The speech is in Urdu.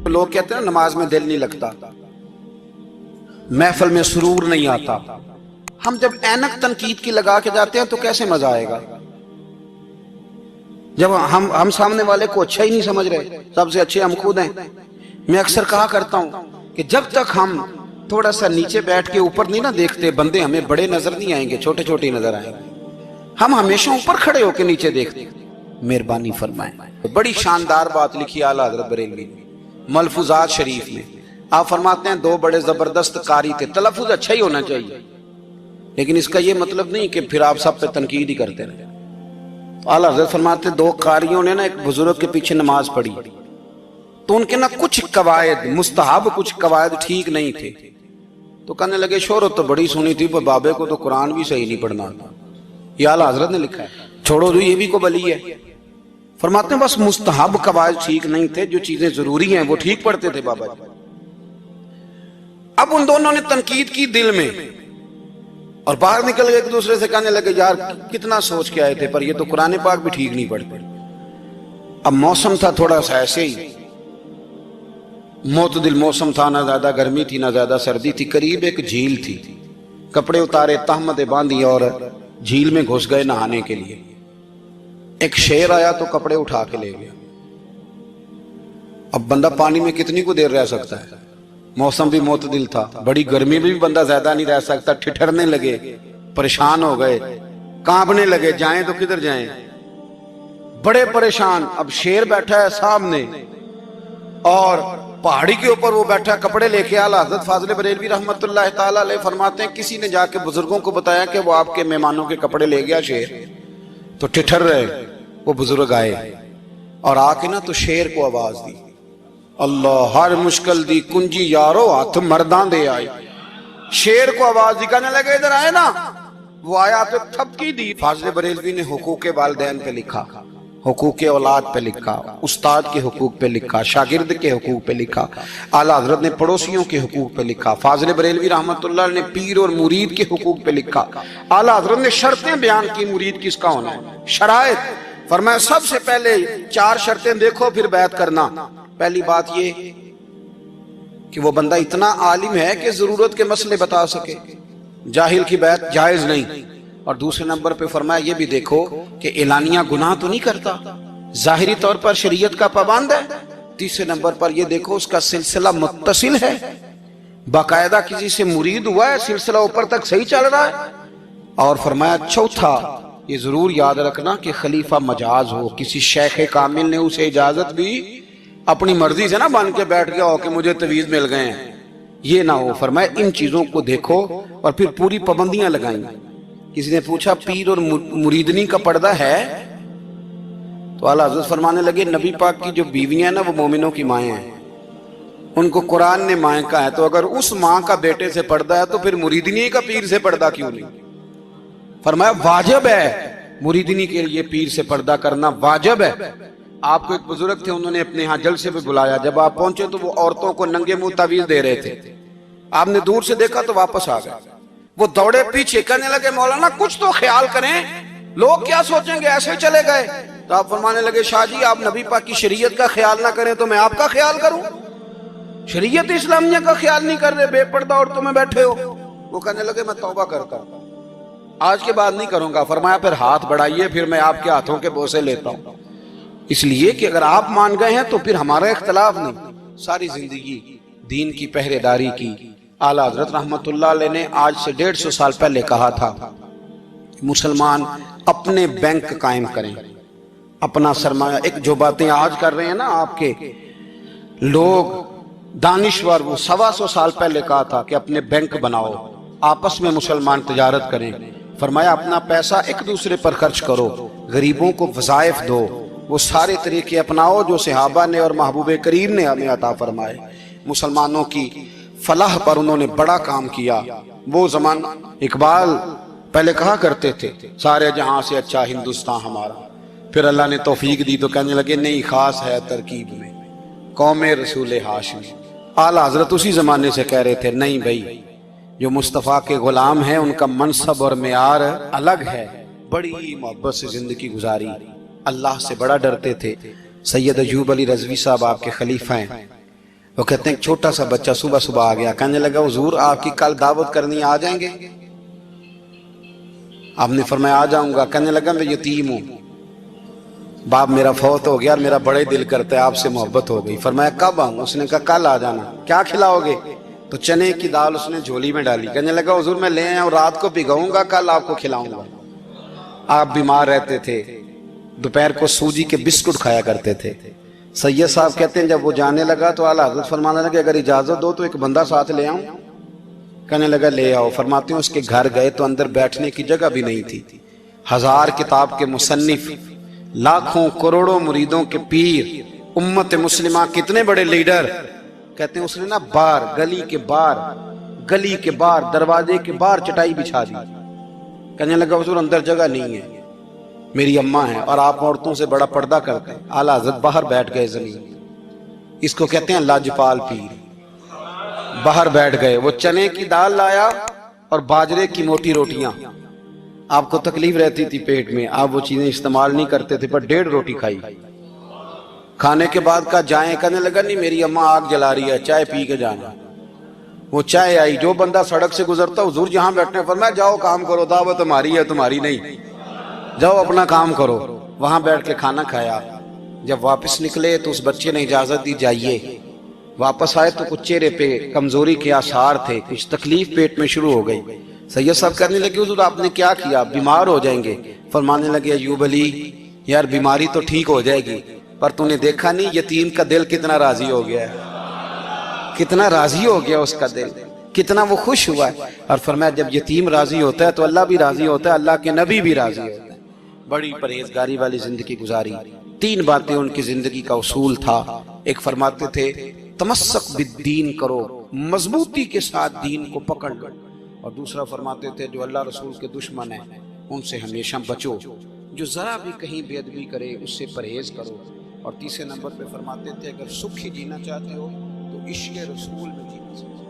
لوگ کہتے ہیں نماز میں دل نہیں لگتا، محفل میں سرور نہیں آتا. ہم جب اینک تنقید کی لگا کے جاتے ہیں تو کیسے مزہ آئے گا؟ جب ہم سامنے والے کو اچھا ہی نہیں سمجھ رہے، سب سے اچھے ہم خود ہیں. میں اکثر کہا کرتا ہوں کہ جب تک ہم تھوڑا سا نیچے بیٹھ کے اوپر نہیں نہ دیکھتے، بندے ہمیں بڑے نظر نہیں آئیں گے، چھوٹے چھوٹے نظر آئیں گے. ہم ہمیشہ اوپر کھڑے ہو کے نیچے دیکھتے. مہربانی فرمائیں. بڑی شاندار بات لکھی اعلیٰ حضرت بریلوی نے ملفوظات شریف میں. آپ فرماتے ہیں دو بڑے زبردست قاری تھے. تلفظ اچھا ہی ہونا چاہیے، لیکن اس کا یہ مطلب نہیں کہ پھر آپ سب پہ تنقید ہی کرتے رہے. اعلیٰ حضرت فرماتے ہیں دو قاریوں نے نا ایک بزرگ کے پیچھے نماز پڑھی تو ان کے نا کچھ قواعد مستحب، کچھ قواعد ٹھیک نہیں تھے. تو کہنے لگے شہرت تو بڑی سنی تھی، پر بابے کو تو قرآن بھی صحیح نہیں پڑھنا تھا. یہ اعلیٰ حضرت نے لکھا ہے. چھوڑو جو یہ بھی کو بلی ہے. فرماتے ہیں بس مستحب قواعد ٹھیک نہیں تھے، جو چیزیں ضروری ہیں وہ ٹھیک پڑھتے تھے بابا جی. اب ان دونوں نے تنقید کی دل میں اور باہر نکل گئے، ایک دوسرے سے کہنے لگے یار کتنا سوچ کے آئے تھے، پر یہ تو قرآن پاک بھی ٹھیک نہیں پڑھتے. اب موسم تھا تھوڑا سا ایسے ہی معتدل موسم تھا، نہ زیادہ گرمی تھی نہ زیادہ سردی تھی. قریب ایک جھیل تھی. کپڑے اتارے، تہمتیں باندھی اور جھیل میں گھس گئے نہانے کے لیے. ایک شیر آیا تو کپڑے اٹھا کے لے گیا. اب بندہ پانی میں کتنی کو دیر رہ سکتا ہے؟ موسم بھی معتدل تھا، بڑی گرمی میں بھی بندہ زیادہ نہیں رہ سکتا. ٹھٹھرنے لگے، پریشان ہو گئے، کانپنے لگے، جائیں تو کدھر جائیں، بڑے پریشان. اب شیر بیٹھا ہے سامنے اور پہاڑی کے اوپر وہ بیٹھا کپڑے لے کے. اعلیٰ حضرت فاضل بریلوی رحمت اللہ تعالی علیہ فرماتے ہیں کسی نے جا کے بزرگوں کو بتایا کہ وہ آپ کے مہمانوں کے کپڑے لے گیا شیر. تو ٹھٹھر رہے. وہ بزرگ آئے اور آ کے نا تو شیر کو آواز دی، اللہ ہر مشکل دی کنجی یارو ہاتھ مرداں دے آئے. شیر کو آواز دی، کہنے لگے ادھر آئے نا. وہ آیا تو تھپکی دی. فاضل بریلوی نے حقوق والدین پہ لکھا، حقوق اولاد پہ لکھا، استاد کے حقوق پہ لکھا، شاگرد کے حقوق پہ لکھا. اعلیٰ حضرت نے پڑوسیوں کے حقوق پہ لکھا. فاضل بریلوی رحمت اللہ نے پیر اور مرید کے حقوق پہ لکھا. اعلیٰ حضرت نے شرطیں بیان کی مرید کس کا ہونا ہے، شرائط. فرمایا سب سے پہلے 4 شرطیں دیکھو پھر بیعت کرنا. پہلی بات یہ کہ وہ بندہ اتنا عالم ہے کہ ضرورت کے مسئلے بتا سکے، جاہل کی بیعت جائز نہیں. اور دوسرے نمبر پہ فرمایا یہ بھی دیکھو کہ اعلانیہ گناہ تو نہیں کرتا، ظاہری طور پر شریعت کا پابند ہے. تیسرے نمبر پر یہ دیکھو اس کا سلسلہ متصل ہے، باقاعدہ کسی سے مرید ہوا ہے، سلسلہ اوپر تک صحیح چل رہا ہے. اور فرمایا چوتھا یہ ضرور یاد رکھنا کہ خلیفہ مجاز ہو، کسی شیخ کامل نے اسے اجازت بھی اپنی مرضی سے نہ بن کے بیٹھ گیا ہو کہ مجھے تویز مل گئے ہیں، یہ نہ ہو. فرمایا ان چیزوں کو دیکھو اور پھر پوری پابندیاں لگائیں. کسی نے پوچھا پیر اور مریدنی کا پردہ ہے؟ تو اعلیٰ حضرت فرمانے لگے نبی پاک کی جو بیویاں ہیں نا وہ مومنوں کی مائیں ہیں، ان کو قرآن نے مائیں کہا ہے. تو اگر اس ماں کا بیٹے سے پردہ ہے تو پھر مریدنی کا پیر سے پردہ کیوں نہیں؟ فرمایا واجب ہے مریدنی کے لیے پیر سے پردہ کرنا، واجب ہے. آپ کو ایک بزرگ تھے، انہوں نے اپنے ہاں جلسے پہ بلایا. جب آپ پہنچے تو وہ عورتوں کو ننگے منہ تعویذ دے رہے تھے. آپ نے دور سے دیکھا تو واپس آ گئے. وہ دوڑے پیچھے، کہنے لگے مولانا کچھ تو خیال کریں، لوگ کیا سوچیں گے، ایسے چلے گئے. تو آپ فرمانے لگے شاہ جی آپ نبی پاک کی شریعت کا خیال نہ کریں تو میں آپ کا خیال کروں؟ شریعت اسلامیہ کا خیال نہیں کر رہے، بے پردہ عورتوں میں بیٹھے ہو. وہ کہنے لگے میں توبہ کرتا ہوں، آج کے بعد نہیں کروں گا. فرمایا پھر ہاتھ بڑھائیے، پھر میں آپ کے ہاتھوں کے بوسے لیتا ہوں. اس لیے کہ اگر آپ مان گئے ہیں تو پھر ہمارا اختلاف نہیں. ساری زندگی دین کی پہرے داری کی. اعلیٰ حضرت رحمت اللہ علیہ نے آج سے 150 سال پہلے کہا تھا مسلمان اپنے بینک قائم کریں، اپنا سرمایہ. ایک جو باتیں آج کر رہے ہیں نا آپ کے لوگ دانشور، وہ 125 سال پہلے کہا تھا کہ اپنے بینک بناؤ، آپس میں مسلمان تجارت کریں. فرمایا اپنا پیسہ ایک دوسرے پر خرچ کرو، غریبوں کو وظائف دو، وہ سارے طریقے اپناؤ جو صحابہ نے اور محبوب کریم نے ہمیں عطا فرمائے. مسلمانوں کی فلاح پر انہوں نے بڑا کام کیا. وہ زمان اقبال پہلے کہا کرتے تھے سارے جہاں سے اچھا ہندوستان ہمارا. پھر اللہ نے توفیق دی تو کہنے لگے نہیں، خاص ہے ترکیب میں قوم رسول ہاشمی. اعلیٰ حضرت اسی زمانے سے کہہ رہے تھے نہیں بھائی، جو مصطفیٰ کے غلام ہیں ان کا منصب اور معیار الگ ہے. بڑی محبت سے زندگی گزاری، اللہ سے بڑا ڈرتے تھے. سید ایوب علی رضوی صاحب آپ کے خلیفہ ہیں. وہ کہتے ہیں ایک چھوٹا سا بچہ صبح صبح آ گیا, کہنے لگا حضور آپ کی کل دعوت کرنی ہے, آ جائیں گے؟ آپ نے فرمایا آ جاؤں گا. کہنے لگا میں یتیم ہوں, باپ میرا فوت ہو گیا اور میرا بڑے دل کرتا ہے آپ سے محبت ہو گئی. فرمایا کب آؤں؟ اس نے کہا کل آ جانا. کیا کھلاؤ گے؟ تو چنے کی دال اس نے جھولی میں ڈالی. کہنے لگا حضور میں لے آیا ہوں, رات کو بھگاؤں گا, کل آپ کو کھلاؤں گا. آپ بیمار رہتے تھے, دوپہر کو سوجی کے بسکٹ کھایا کرتے تھے. سید صاحب کہتے ہیں جب وہ جانے لگا تو اعلیٰ حضرت فرمانے لگے اگر اجازت دو تو ایک بندہ ساتھ لے آؤں. کہنے لگا لے آؤ. فرماتے ہیں اس کے گھر گئے تو اندر بیٹھنے کی جگہ بھی نہیں تھی. 1000 کتاب کے مصنف, لاکھوں کروڑوں مریدوں کے پیر, امت مسلمہ کتنے بڑے لیڈر, کہتے ہیں اس نے نا باہر گلی کے باہر دروازے کے باہر چٹائی بچھا دی. کہنے لگا حضور اندر جگہ نہیں ہے, میری اماں ہے اور آپ عورتوں سے بڑا پردہ کرتے ہیں. اعلیٰ حضرت باہر بیٹھ گئے زمین, اس کو کہتے ہیں لاجپال پیر. باہر بیٹھ گئے, وہ چنے کی دال لایا اور باجرے کی موٹی روٹیاں. آپ کو تکلیف رہتی تھی پیٹ میں, آپ وہ چیزیں استعمال نہیں کرتے تھے, پر 1.5 روٹی کھائی. کھانے کے بعد کہا جائیں, کہنے لگا نہیں میری اماں آگ جلا رہی ہے, چائے پی کے جانا. وہ چائے آئی, جو بندہ سڑک سے گزرتا حضور جہاں بیٹھنے فرمایا جاؤ کام کرو, دعوت ہماری ہے تمہاری نہیں, جاؤ اپنا کام کرو. وہاں بیٹھ کے کھانا کھایا. جب واپس نکلے تو اس بچے نے اجازت دی جائیے. واپس آئے تو کچھ چہرے پہ کمزوری کے آثار تھے, کچھ تکلیف پیٹ میں شروع ہو گئی. سید صاحب کہنے لگے حضور آپ نے کیا کیا, بیمار ہو جائیں گے. فرمانے لگے ایوب علی یار بیماری تو ٹھیک ہو جائے گی, پر تو نے دیکھا نہیں یتیم کا دل کتنا راضی ہو گیا ہے, کتنا راضی ہو گیا اس کا دل, کتنا وہ خوش ہوا ہے. اور فرمایا جب یتیم راضی ہوتا ہے تو اللہ بھی راضی ہوتا ہے, اللہ کے نبی بھی راضی ہوتا ہے. بڑی پرہیزگاری والی زندگی گزاری. 3 باتیں ان کی زندگی کا اصول تھا. ایک فرماتے تھے تمسک بالدین کرو, مضبوطی کے ساتھ دین کو پکڑ لو. اور دوسرا فرماتے تھے جو اللہ رسول کے دشمن ہیں ان سے ہمیشہ بچو, جو ذرا بھی کہیں بے ادبی کرے اس سے پرہیز کرو. اور تیسرے نمبر پہ فرماتے تھے اگر سکھی جینا چاہتے ہو تو عشق رسول میں جینا چاہتے ہو.